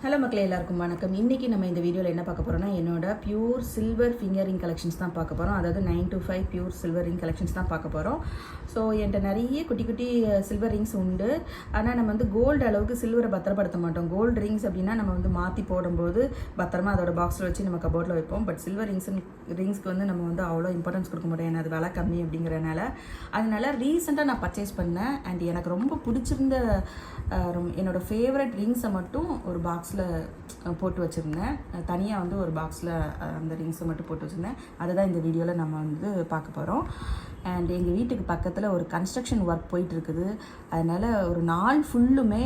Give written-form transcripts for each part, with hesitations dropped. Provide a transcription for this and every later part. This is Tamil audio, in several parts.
ஹலோ மக்களே, எல்லாருக்கும் வணக்கம். இன்றைக்கி நம்ம இந்த வீடியோவில் என்ன பார்க்க போகிறோம்னா, என்னோட pure silver finger ring collections தான் பார்க்க போகிறோம். அதாவது 9 to 5 pure silver ring collections தான் பார்க்க போகிறோம். ஸோ என்கிட்ட நிறைய குட்டி குட்டி சில்வர் ரிங்ஸ் உண்டு. ஆனால் நம்ம வந்து கோல்டு அளவுக்கு சில்வரை பத்திரப்படுத்த மாட்டோம். கோல்டு ரிங்ஸ் அப்படின்னா நம்ம வந்து மாற்றி போடும்போது பத்திரமா அதோட பாக்ஸில் வச்சு நம்ம கபோர்டில் வைப்போம். பட் சில்வர் ரிங்ஸ்க்கு வந்து நம்ம வந்து அவ்வளோ இம்பார்ட்டன்ஸ் கொடுக்க மாட்டோம். ஏன்னா அது விலை கம்மி அப்படிங்கிறனால. அதனால ரீசெண்டாக நான் பர்ச்சேஸ் பண்ணேன். அண்ட் எனக்கு ரொம்ப பிடிச்சிருந்த என்னோடய ஃபேவரட் ரிங்ஸை மட்டும் ஒரு பாக்ஸில் போட்டு வச்சுருந்தேன். தனியாக வந்து ஒரு பாக்ஸில் அந்த ரிங்ஸை மட்டும் போட்டு வச்சுருந்தேன். அதை தான் இந்த வீடியோவில் நம்ம வந்து பார்க்க போகிறோம். அண்ட் எங்கள் வீட்டுக்கு பக்கத்தில் ஒரு கன்ஸ்ட்ரக்ஷன் ஒர்க் போயிட்டுருக்குது. அதனால் ஒரு நாள் ஃபுல்லுமே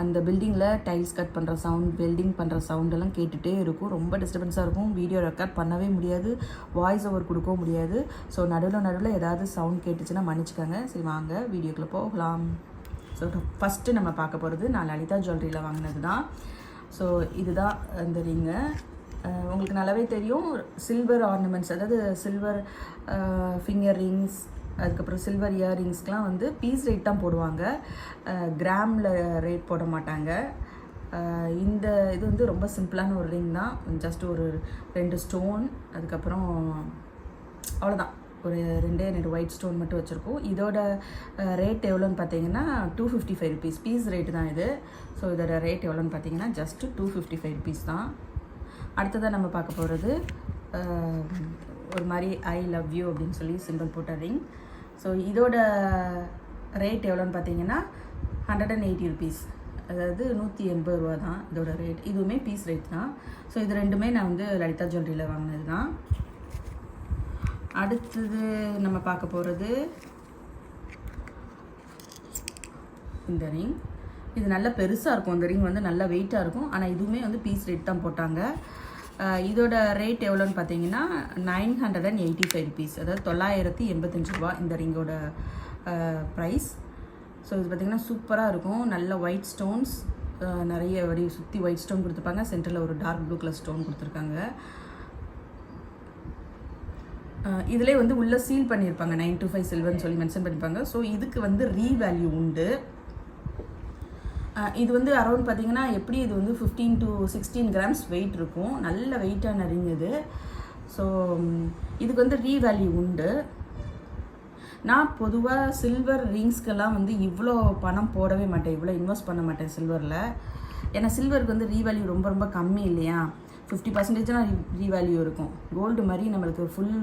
அந்த பில்டிங்கில் டைல்ஸ் கட் பண்ணுற சவுண்ட், வெல்டிங் பண்ணுற சவுண்டெல்லாம் கேட்டுகிட்டே இருக்கும். ரொம்ப டிஸ்டர்பன்ஸாக இருக்கும். வீடியோ ரெக்கார்ட் பண்ணவே முடியாது, வாய்ஸ் ஓவர் கொடுக்கவும் முடியாது. ஸோ நடுவில் ஏதாவது சவுண்ட் கேட்டுச்சுன்னா மன்னிச்சுக்கோங்க. சரி, வாங்க வீடியோக்குள்ளே போகலாம். ஸோ ஃபஸ்ட்டு நம்ம பார்க்க போகிறது நான் லலிதா ஜுவல்லரியில் வாங்கினது தான். ஸோ இதுதான் இந்த ரிங்கு. உங்களுக்கு நல்லாவே தெரியும், சில்வர் ஆர்னமெண்ட்ஸ், அதாவது சில்வர் ஃபிங்கர் ரிங்ஸ், அதுக்கப்புறம் சில்வர் இயர்ரிங்ஸ்க்கெலாம் வந்து பீஸ் ரேட் தான் போடுவாங்க, கிராமில் ரேட் போட மாட்டாங்க. இந்த இது வந்து ரொம்ப சிம்பிளான ஒரு ரிங் தான். ஜஸ்ட் ஒரு 2 ஸ்டோன், அதுக்கப்புறம் அவ்வளோதான், ஒரு 2 ஒயிட் ஸ்டோன் மட்டும் வச்சுருக்கோம். இதோட ரேட் எவ்வளோன்னு பார்த்தீங்கன்னா 255 ருபீஸ். பீஸ் ரேட்டு தான் இது. ஸோ இதோட ரேட் எவ்வளோன்னு பார்த்தீங்கன்னா ஜஸ்ட்டு 255 ருபீஸ் தான். அடுத்ததாக நம்ம பார்க்க போகிறது ஒரு மாதிரி ஐ லவ் யூ அப்படின்னு சொல்லி சிம்பிள் போட்ட ரிங். ஸோ இதோட ரேட் எவ்வளோன்னு பார்த்தீங்கன்னா 180 ருபீஸ், அதாவது 180 ரூபா தான் இதோட ரேட். இதுவுமே பீஸ் ரேட் தான். ஸோ இது ரெண்டுமே நான் வந்து லலிதா ஜுவல்லரியில் வாங்கினது தான். அடுத்தது நம்ம பார்க்க போகிறது இந்த ரிங். இது நல்லா பெருசாக இருக்கும். இந்த ரிங் வந்து நல்லா வெயிட்டாக இருக்கும். ஆனால் இதுவுமே வந்து பீஸ் ரேட் தான் போட்டாங்க. இதோட ரேட் எவ்வளோன்னு பார்த்தீங்கன்னா 985 ருபீஸ், அதாவது 985 ரூபா இந்த ரிங்கோட ப்ரைஸ். ஸோ இது பார்த்திங்கன்னா சூப்பராக இருக்கும். நல்ல ஒயிட் ஸ்டோன்ஸ், நிறைய வரி சுற்றி ஒயிட் ஸ்டோன் கொடுத்துருப்பாங்க. சென்டரில் ஒரு டார்க் ப்ளூ கலர் ஸ்டோன் கொடுத்துருக்காங்க. இதிலே வந்து உள்ளே சீல் பண்ணியிருப்பாங்க 9 to 5 சில்வர்னு சொல்லி மென்ஷன் பண்ணியிருப்பாங்க. ஸோ இதுக்கு வந்து ரீவேல்யூ உண்டு. இது வந்து அரௌண்ட் பார்த்திங்கன்னா எப்படி இது வந்து 15 to 16 கிராம்ஸ் வெயிட் இருக்கும். நல்ல வெயிட்டான ரிங் இது. ஸோ இதுக்கு வந்து ரீவேல்யூ உண்டு. நான் பொதுவாக சில்வர் ரிங்ஸ்க்கெல்லாம் வந்து இவ்வளோ பணம் போடவே மாட்டேன், இவ்வளோ இன்வெஸ்ட் பண்ண மாட்டேன் சில்வரில். ஏன்னா சில்வருக்கு வந்து ரீவேல்யூ ரொம்ப ரொம்ப கம்மி இல்லையா. 50% தான் ரீவேல்யூ இருக்கும். கோல்டு மாதிரி நம்மளுக்கு ஃபுல்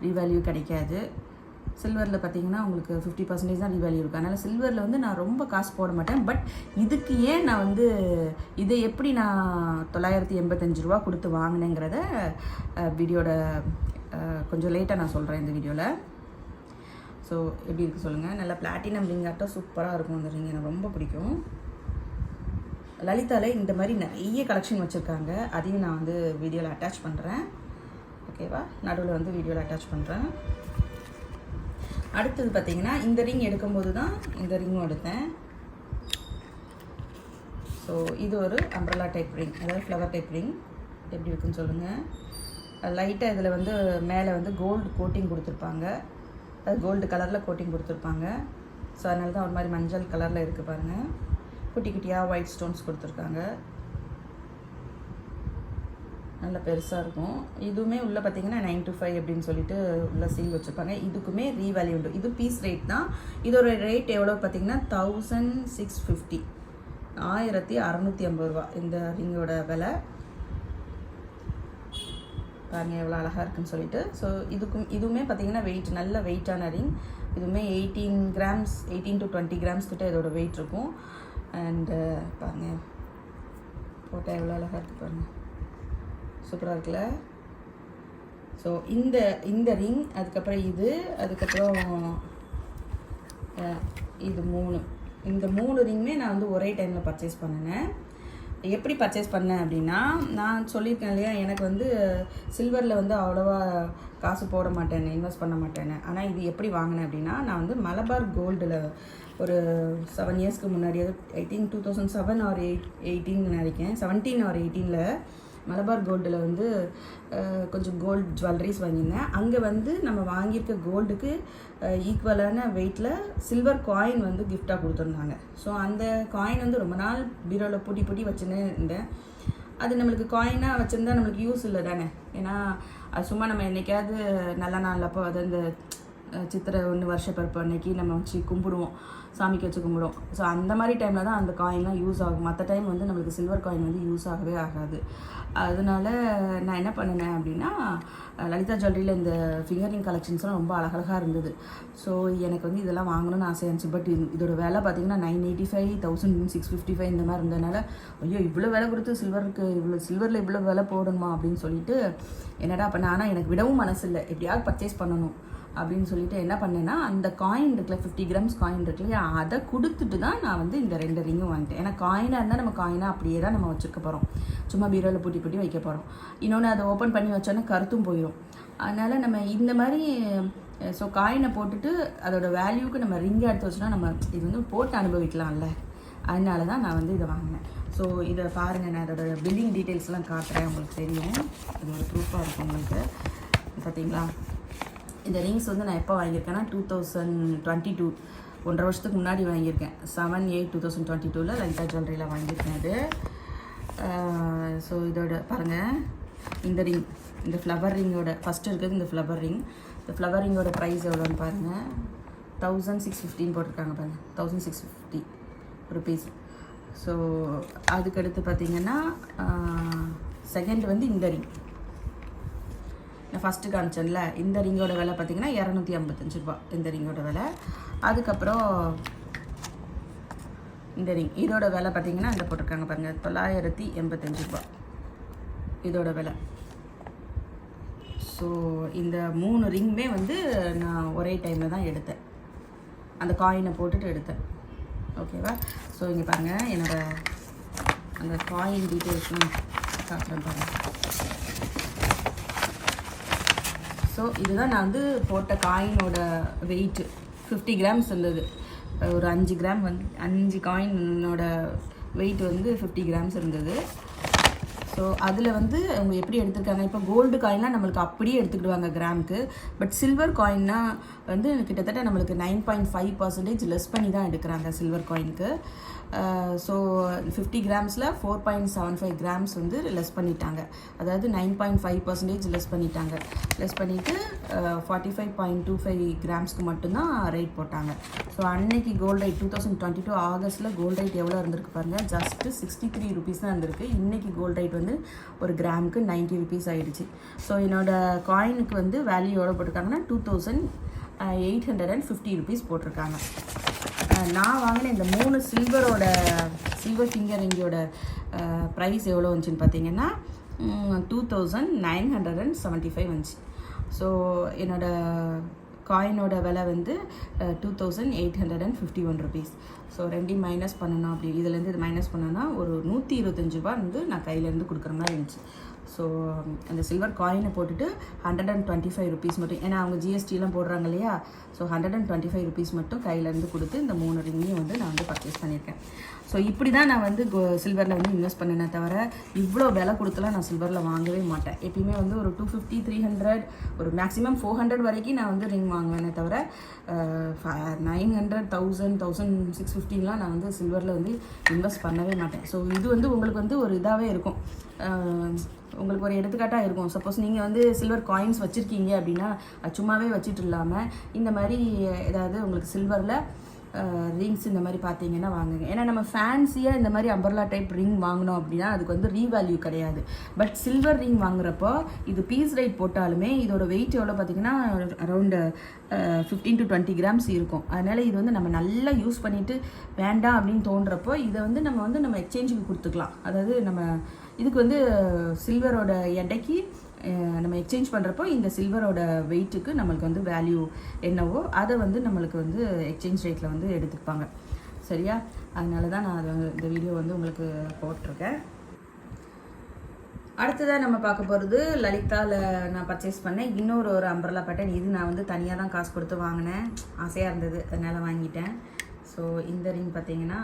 ரீவேல்யூ கிடைக்காது. சில்வரில் பார்த்திங்கன்னா உங்களுக்கு 50% தான் ரீவேல்யூ இருக்கும். அதனால் சில்வரில் வந்து நான் ரொம்ப காசு போட மாட்டேன். பட் இதுக்கு ஏன் நான் வந்து இதை எப்படி நான் 985 ரூபா கொடுத்து வாங்கினேங்கிறத வீடியோட கொஞ்சம் லேட்டாக நான் சொல்கிறேன் இந்த வீடியோவில். ஸோ எப்படி இருக்குது சொல்லுங்கள். நல்லா பிளாட்டினம் ரிங்காட்டம் சூப்பராக இருக்கும் அந்த ரிங். எனக்கு ரொம்ப பிடிக்கும். லலிதாவில் இந்த மாதிரி நிறைய கலெக்ஷன் வச்சுருக்காங்க. அதையும் நான் வந்து வீடியோவில் அட்டாச் பண்ணுறேன். ஓகேவா, நடுவில் வந்து வீடியோவில் அட்டாச் பண்ணுறேன். அடுத்தது பார்த்திங்கன்னா இந்த ரிங் எடுக்கும்போது தான் இந்த ரிங்கும் எடுத்தேன். ஸோ இது ஒரு அம்ப்ரெல்லா டைப் ரிங், அதாவது ஃப்ளவர் டைப் ரிங். எப்படி இருக்குன்னு சொல்லுங்கள். லைட்டாக இதில் வந்து மேலே வந்து கோல்டு கோட்டிங் கொடுத்துருப்பாங்க, அது கோல்டு கலரில் கோட்டிங் கொடுத்துருப்பாங்க. ஸோ அதனால தான் ஒரு மாதிரி மஞ்சள் கலரில் இருக்குது பாருங்கள். குட்டி குட்டியாக ஒயிட் ஸ்டோன்ஸ் கொடுத்துருக்காங்க. நல்லா பெருசாக இருக்கும். இதுவுமே உள்ளே பார்த்திங்கன்னா 9 to 5 அப்படின்னு சொல்லிட்டு உள்ளே சீல் வச்சுருப்பாங்க. இதுக்குமே ரீவேல்யூ உண்டு. இது பீஸ் ரேட் தான். இதோட ரேட் எவ்வளோ பார்த்திங்கன்னா 1650, 1650 ரூபா இந்த ரிங்கோட விலை. பாருங்கள் எவ்வளோ அழகாக இருக்குன்னு சொல்லிட்டு. ஸோ இதுவுமே பார்த்திங்கன்னா வெயிட், நல்ல வெயிட்டான ரிங். இதுவுமே 18 கிராம்ஸ், 18 to 20 கிராம்ஸ் கிட்ட இதோட வெயிட் இருக்கும். அண்டு பாருங்கள் போட்டால் எவ்வளோ அழகாக இருக்குது பாருங்கள், சூப்பராக இருக்குல்ல. ஸோ இந்த ரிங், அதுக்கப்புறம் அதுக்கப்புறம் இது 3, இந்த 3 ரிங்குமே நான் வந்து ஒரே டைமில் பர்ச்சேஸ் பண்ணினேன். எப்படி பர்ச்சேஸ் பண்ணேன் அப்படின்னா, நான் சொல்லியிருக்கேன் இல்லையா, எனக்கு வந்து சில்வரில் வந்து அவ்வளோவா காசு போட மாட்டேன்னு, இன்வெஸ்ட் பண்ண மாட்டேன்னு. ஆனால் இது எப்படி வாங்கினேன் அப்படின்னா, நான் வந்து மலபார் கோல்டில் ஒரு 7 இயர்ஸ்க்கு முன்னாடி, ஐ திங்க் 2007 or 18 நினைக்கிறேன், 17 or 18 மலபார் கோல்டில் வந்து கொஞ்சம் கோல்டு ஜுவல்லரிஸ் வாங்கியிருந்தேன். அங்கே வந்து நம்ம வாங்கியிருக்க கோல்டுக்கு ஈக்குவலான வெயிட்டில் சில்வர் காயின் வந்து கிஃப்டாக கொடுத்துருந்தாங்க. ஸோ அந்த காயின் வந்து ரொம்ப நாள் பீரோவில் பூட்டி வச்சுன்னு இருந்தேன். அது நம்மளுக்கு காயினாக வச்சுருந்தா நம்மளுக்கு யூஸ் இல்லை தானே. ஏன்னா அது சும்மா நம்ம என்றைக்காவது நல்ல நாள் அப்போ அது அந்த சித்திரை 1 வருஷப்பிறப்பு அன்னைக்கு நம்ம வச்சு கும்பிடுவோம், சாமிக்கு வச்சு கும்பிடுவோம். ஸோ அந்த மாதிரி டைமில் தான் அந்த காயின்லாம் யூஸ் ஆகும். மற்ற டைம் வந்து நம்மளுக்கு சில்வர் காயின் வந்து யூஸ் ஆகவே ஆகாது. அதனால நான் என்ன பண்ணினேன் அப்படின்னா, லலிதா ஜுவல்லரியில் இந்த ஃபிங்கரிங் கலெக்ஷன்ஸ்லாம் ரொம்ப அழகழகாக இருந்தது. ஸோ எனக்கு வந்து இதெல்லாம் வாங்கணும்னு ஆசையாக இருந்துச்சு. பட் இதோட விலை பார்த்திங்கன்னா 985, 1655 இந்த மாதிரி இருந்ததுனால, ஐயோ இவ்வளோ விலை கொடுத்து சில்வரில் இவ்வளோ விலை போடணுமா அப்படின்னு சொல்லிட்டு என்னடா பண்ண. ஆனால் எனக்கு விடவும் மனசு இல்லை, எப்படியாவது பர்ச்சேஸ் பண்ணணும் அப்படின்னு சொல்லிட்டு என்ன பண்ணேன்னா, அந்த காயின் இருக்குல்ல 50 கிராம்ஸ் காயின் இருக்குல்லையா, அதை கொடுத்துட்டு தான் நான் வந்து இந்த 2 ரிங்கும் வாங்கிட்டேன். ஏன்னா காயினாக இருந்தால் நம்ம காயினாக அப்படியே தான் நம்ம வச்சுக்க போகிறோம், சும்மா பீரோவில் பூட்டி வைக்க போகிறோம். இன்னொன்று அதை ஓப்பன் பண்ணி வச்சோன்னா கருத்தும் போயிடும். அதனால் நம்ம இந்த மாதிரி ஸோ காயினை போட்டுட்டு அதோட வேல்யூக்கு நம்ம ரிங்கை எடுத்து வச்சோன்னா நம்ம இது வந்து போட்டு அனுபவிக்கலாம்ல. அதனால தான் நான் வந்து இதை வாங்கினேன். ஸோ இதை பாருங்கள், நான் அதோட பில்லிங் டீட்டெயில்ஸ்லாம் காட்டுறேன், உங்களுக்கு தெரியும். அது ஒரு ப்ரூஃபாக இருக்கும் உங்களுக்கு. பார்த்தீங்களா, இந்த ரிங்ஸ் வந்து நான் எப்போ வாங்கியிருக்கேன்னா 2022, 1.5 வருஷத்துக்கு முன்னாடி வாங்கியிருக்கேன். 7/8/2022 லலிதா ஜுவல்லரியில் வாங்கியிருக்கேன் அது. ஸோ இதோட பாருங்கள், இந்த ரிங், இந்த ஃப்ளவர் ரிங்கோட ஃபஸ்ட்டு இருக்கிறது இந்த ஃப்ளவர் ரிங். இந்த ஃப்ளவர் ரிங்கோட ப்ரைஸ் எவ்வளோன்னு பாருங்கள், 1615 போட்டிருக்காங்க பாருங்கள், 1650 ருபீஸ். ஸோ அதுக்கடுத்து பார்த்திங்கன்னா செகண்ட் வந்து இந்த ரிங் நான் ஃபஸ்ட்டு காமிச்சேன்ல, இந்த ரிங்கோட விலை பார்த்திங்கன்னா 255 ரூபா இந்த ரிங்கோட விலை. அதுக்கப்புறம் இந்த ரிங், இதோட விலை பார்த்திங்கன்னா இந்த போட்டிருக்காங்க பாருங்கள், 985 ரூபா இதோட விலை. ஸோ இந்த 3 ரிங்குமே வந்து நான் ஒரே டைமில் தான் எடுத்தேன், அந்த காயினை போட்டுட்டு எடுத்தேன். ஓகேவா. ஸோ இங்கே பாருங்கள், என்னோடய அந்த காயின் டீட்டெயில்ஸ்லாம் காட்டுறேன் பாருங்கள். ஸோ இதுதான் நான் வந்து போட்ட காயினோட வெயிட்டு. 50 கிராம்ஸ் இருந்தது. ஒரு 5 கிராம் வந்து 5 காயினோட வெயிட் வந்து 50 கிராம்ஸ் இருந்தது. ஸோ அதில் வந்து அவங்க எப்படி எடுத்துருக்காங்க, இப்போ கோல்டு காயின்லாம் நம்மளுக்கு அப்படியே எடுத்துக்கிடுவாங்க கிராமுக்கு. பட் சில்வர் காயின்னா வந்து கிட்டத்தட்ட நம்மளுக்கு 9.5% லெஸ் பண்ணி தான் எடுக்கிறாங்க சில்வர் காயினுக்கு. ஸோ 50 கிராம்ஸில் 4.75 கிராம்ஸ் வந்து லெஸ் பண்ணிட்டாங்க. அதாவது 9.5% லெஸ் பண்ணிட்டாங்க. லெஸ் பண்ணிவிட்டு 45.25 கிராம்ஸ்க்கு மட்டும்தான் ரேட் போட்டாங்க. ஸோ அன்னைக்கு கோல்டு ரேட் 2022 ஆகஸ்ட்டில் கோல்டு ரேட் எவ்வளோ இருந்திருக்கு பாருங்கள், ஜஸ்ட்டு 63 ருபீஸ் தான் இருந்திருக்கு. இன்றைக்கி கோல்டு ரேட் வந்து ஒரு கிராமுக்கு 90 ருபீஸ் ஆகிடுச்சு. ஸோ என்னோடய காயினுக்கு வந்து வேல்யூ எவ்வளோ போட்டிருக்காங்கன்னா 2850 ருபீஸ் போட்டிருக்காங்க. நான் வாங்கின இந்த 3 சில்வர் ஃபிங்கர் ரிங்கோட ப்ரைஸ் எவ்வளோ வந்துச்சுன்னு பார்த்தீங்கன்னா 2975 வந்துச்சு. ஸோ என்னோடய காயினோட விலை வந்து 2851 ருபீஸ். ஸோ ரெண்டையும் மைனஸ் பண்ணணும், அப்படி இதுலேருந்து இது மைனஸ் பண்ணோன்னா ஒரு 125 ரூபா வந்து நான் கையிலேருந்து கொடுக்குற மாதிரி இருந்துச்சு. ஸோ அந்த சில்வர் காயினை போட்டுட்டு 125 ருபீஸ் மட்டும், ஏன்னா அவங்க ஜிஎஸ்டிலாம் போடுறாங்க இல்லையா. ஸோ 125 ருபீஸ் மட்டும் கையிலேருந்து கொடுத்து இந்த 3 ரிங்கையும் வந்து நான் வந்து பர்ச்சேஸ் பண்ணியிருக்கேன். ஸோ இப்படி தான் நான் வந்து சில்வரில் வந்து இன்வெஸ்ட் பண்ணினேன் தவிர இவ்வளோ விலை கொடுத்துலாம் நான் சில்வரில் வாங்கவே மாட்டேன். எப்பயுமே வந்து ஒரு 250, 300, ஒரு மேக்ஸிமம் 400 வரைக்கும் நான் வந்து ரிங் வாங்குவேனே தவிர 900, 1000, 1650லாம் நான் வந்து சில்வரில் வந்து இன்வெஸ்ட் பண்ணவே மாட்டேன். ஸோ இது வந்து உங்களுக்கு வந்து ஒரு இதாகவே இருக்கும், உங்களுக்கு ஒரு எடுத்துக்காட்டாக இருக்கும். சப்போஸ் நீங்கள் வந்து சில்வர் காயின்ஸ் வச்சுருக்கீங்க அப்படின்னா சும்மாவே வச்சுட்டு இல்லாமல் இந்த மாதிரி ஏதாவது உங்களுக்கு சில்வரில் ரிங்ஸ் இந்த மாதிரி பார்த்தீங்கன்னா வாங்குங்க. ஏன்னா நம்ம ஃபேன்சியாக இந்த மாதிரி அம்பர்லா டைப் ரிங் வாங்கினோம் அப்படின்னா அதுக்கு வந்து ரீவேல்யூ கிடையாது. பட் சில்வர் ரிங் வாங்குறப்போ இது பீஸ் ரேட் போட்டாலுமே இதோட வெயிட் எவ்வளோ பார்த்தீங்கன்னா அரௌண்டு 15 to 20 கிராம்ஸ் இருக்கும். அதனால் இது வந்து நம்ம நல்லா யூஸ் பண்ணிவிட்டு வேண்டாம் அப்படின்னு தோன்றப்போ இதை வந்து நம்ம எக்ஸ்சேஞ்சுக்கு கொடுத்துக்கலாம். அதாவது நம்ம இதுக்கு வந்து சில்வரோட எடைக்கு நம்ம எக்ஸ்சேஞ்ச் பண்ணுறப்போ இந்த சில்வரோட வெயிட்டுக்கு நம்மளுக்கு வந்து வேல்யூ என்னவோ அதை வந்து நம்மளுக்கு வந்து எக்ஸ்சேஞ்ச் ரேட்டில் வந்து எடுத்துப்பாங்க. சரியா? அதனால தான் நான் இந்த வீடியோ வந்து உங்களுக்கு போட்டிருக்கேன். அடுத்ததாக நம்ம பார்க்க போகிறது லலிதாவில் நான் பர்ச்சேஸ் பண்ணேன் இன்னொரு அம்பர்லா பேட்டர்ன். இது நான் வந்து தனியாக தான் காசு கொடுத்து வாங்கினேன், ஆசையாக இருந்தது அதனால் வாங்கிட்டேன். ஸோ இந்த ரிங் பார்த்தீங்கன்னா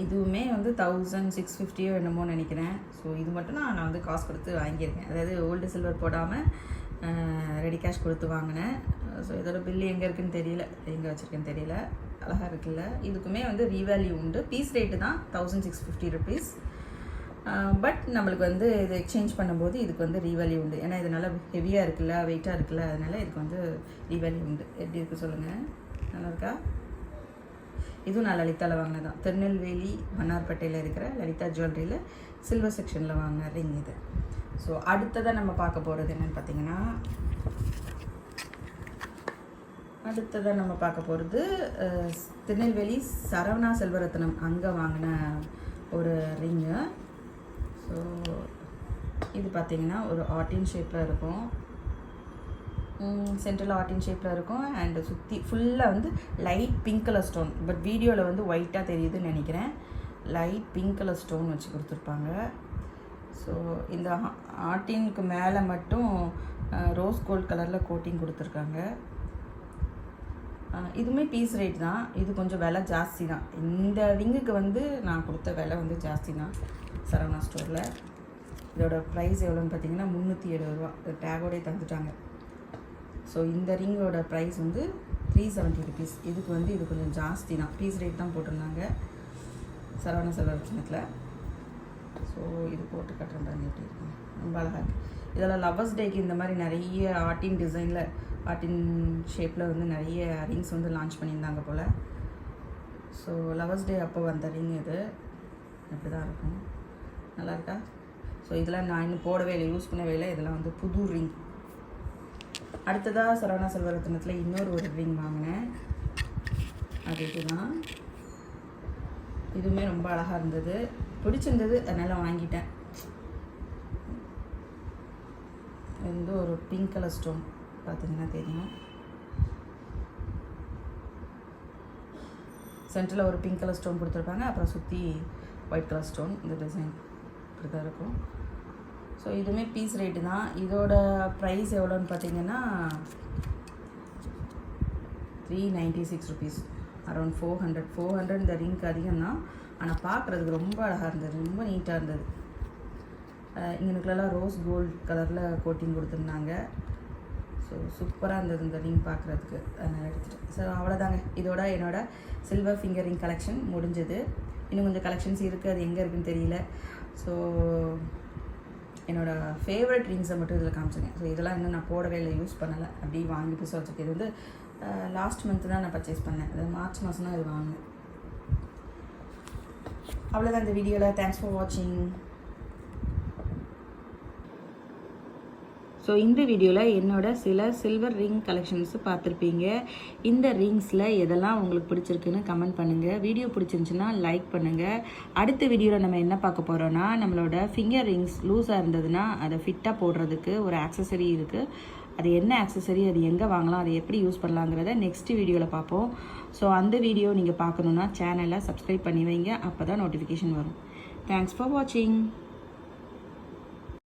இதுவுமே வந்து 1650 என்னமோ நினைக்கிறேன். ஸோ இது மட்டும் நான் வந்து காசு கொடுத்து வாங்கியிருக்கேன். அதாவது ஓல்டு சில்வர் போடாமல் ரெடி கேஷ் கொடுத்து வாங்கினேன். ஸோ இதோட பில்லு எங்கே இருக்குதுன்னு தெரியல, எங்கே வச்சுருக்கேன்னு தெரியல. அழகாக இருக்குல்ல. இதுக்குமே வந்து ரீவேல்யூ உண்டு. பீஸ் ரேட்டு தான் 1650 ருபீஸ். பட் நம்மளுக்கு வந்து இது எக்ஸ்சேஞ்ச் பண்ணும்போது இதுக்கு வந்து ரீவேல்யூ உண்டு. ஏன்னா இது நல்லா ஹெவியாக இருக்குல்ல, வெயிட்டாக இருக்குல்ல, அதனால் இதுக்கு வந்து ரீவேல்யூ உண்டு. எப்படி இருக்குது சொல்லுங்கள், நல்லா இருக்கா? இதுவும் நான் லலிதாவில் வாங்கினது தான். திருநெல்வேலி மன்னார்பேட்டையில் இருக்கிற லலிதா ஜுவல்லரியில் சில்வர் செக்ஷனில் வாங்கின ரிங் இது. ஸோ அடுத்ததாக நம்ம பார்க்க போகிறது என்னென்னு பார்த்தீங்கன்னா, திருநெல்வேலி சரவணா செல்வரத்னம் அங்கே வாங்கின ஒரு ரிங்கு. ஸோ இது பார்த்திங்கன்னா ஒரு ஆர்டின் ஷேப்பில் இருக்கும், சென்ட்ரல் ஆர்டின் ஷேப்பில் இருக்கும். அண்டு சுற்றி ஃபுல்லாக வந்து light pink colour stone. But வீடியோவில் வந்து ஒயிட்டாக தெரியுதுன்னு நினைக்கிறேன். லைட் பிங்க் கலர் ஸ்டோன் வச்சு கொடுத்துருப்பாங்க. ஸோ இந்த ஆர்டினுக்கு மேலே மட்டும் ரோஸ் கோல்ட் கலரில் கோட்டிங் கொடுத்துருக்காங்க. இதுவுமே பீஸ் ரேட் தான். இது கொஞ்சம் விலை ஜாஸ்தி தான். இந்த ரிங்குக்கு வந்து நான் கொடுத்த விலை வந்து ஜாஸ்தி தான் சரவணா ஸ்டோரில். இதோட ப்ரைஸ் எவ்வளோன்னு பார்த்தீங்கன்னா 370 ரூபா. டேகோடே தந்துட்டாங்க. ஸோ இந்த ரிங்கோட ப்ரைஸ் வந்து 370 ருபீஸ். இதுக்கு வந்து இது கொஞ்சம் ஜாஸ்தி தான். பீஸ் ரேட் தான் போட்டிருந்தாங்க சரவணா செல்வரத்னத்தில். ஸோ இது போட்டு கட்டுறேன் எப்படி இருக்குங்க, ரொம்ப அழகாக இருக்குது. இதெல்லாம் லவர்ஸ் டேக்கு இந்த மாதிரி நிறைய ஆர்டின் டிசைனில், ஆர்டின் ஷேப்பில் வந்து நிறைய ரிங்ஸ் வந்து லான்ச் பண்ணியிருந்தாங்க போல். ஸோ லவர்ஸ் டே அப்போ வந்த ரிங் இது. இப்படி தான் இருக்கும். நல்லா இருக்கா? ஸோ இதெல்லாம் நான் இன்னும் போடவே இல்லை, யூஸ் பண்ணவே இல்லை. இதெல்லாம் வந்து புது ரிங். அடுத்ததாக சரவணா செல்வரத்னத்தில் இன்னொரு ஒரு ரிங் வாங்கினேன். அது இதுதான். இதுவுமே ரொம்ப அழகாக இருந்தது, பிடிச்சிருந்தது, அதனால் வாங்கிட்டேன். இது வந்து ஒரு பிங்க் கலர் ஸ்டோன் பார்த்தீங்கன்னா தெரியும். சென்டரில் ஒரு பிங்க் கலர் ஸ்டோன் கொடுத்துருப்பாங்க, அப்புறம் சுற்றி ஒயிட் கலர் ஸ்டோன். இந்த டிசைன் இப்படி தான் இருக்கும். ஸோ இதுவுமே பீஸ் ரேட்டு தான். இதோட ப்ரைஸ் எவ்வளோன்னு பார்த்தீங்கன்னா 396 ருபீஸ், அரௌண்ட் 400. இந்த ரிங்க் அதிகம் தான், ஆனால் பார்க்குறதுக்கு ரொம்ப அழகாக இருந்தது, ரொம்ப நீட்டாக இருந்தது. இங்கனுக்குலாம் ரோஸ் கோல்ட் கலரில் கோட்டிங் கொடுத்துருந்தாங்க. ஸோ சூப்பராக இருந்தது இந்த ரிங் பார்க்குறதுக்கு, அதனால் எடுத்துகிட்டேன். ஸோ அவ்வளோதாங்க, இதோட என்னோடய சில்வர் ஃபிங்கர் ரிங் கலெக்ஷன் முடிஞ்சது. இன்னும் கொஞ்சம் கலெக்ஷன்ஸ் இருக்குது, அது எங்கே இருக்குதுன்னு தெரியல. ஸோ என்னோடய ஃபேவரட் ரிங்ஸை மட்டும் இதில் காமிச்சிங்க. ஸோ இதெல்லாம் இன்னும் நான் போடவே இல்லை, யூஸ் பண்ணலை, அப்படி வாங்கி புதுசாக வச்சுருக்கேன். இது வந்து லாஸ்ட் மந்த்து தான் நான் பர்ச்சேஸ் பண்ணேன். அது மார்ச் மாதம் தான் இது வாங்கினேன். அவ்வளோதான் இந்த வீடியோவில். தேங்க்ஸ் ஃபார் வாட்சிங். ஸோ இந்த வீடியோவில் என்னோட சில சில்வர் ரிங் கலெக்ஷன்ஸு பார்த்துருப்பீங்க. இந்த ரிங்ஸில் எதெல்லாம் உங்களுக்கு பிடிச்சிருக்குன்னு கமெண்ட் பண்ணுங்கள். வீடியோ பிடிச்சிருந்துச்சுன்னா லைக் பண்ணுங்கள். அடுத்த வீடியோவில் நம்ம என்ன பார்க்க போகிறோன்னா, நம்மளோட ஃபிங்கர் ரிங்ஸ் லூஸாக இருந்ததுன்னா அதை ஃபிட்டாக போடுறதுக்கு ஒரு ஆக்சசரி இருக்குது. அது என்ன ஆக்சசரி, அது எங்கே வாங்கலாம், அதை எப்படி யூஸ் பண்ணலாங்கிறத நெக்ஸ்ட் வீடியோவில் பார்ப்போம். ஸோ அந்த வீடியோ நீங்கள் பார்க்கணுன்னா சேனலை சப்ஸ்கிரைப் பண்ணி வைங்க, அப்போ தான் நோட்டிஃபிகேஷன் வரும். தேங்க்ஸ் ஃபார் வாட்சிங்.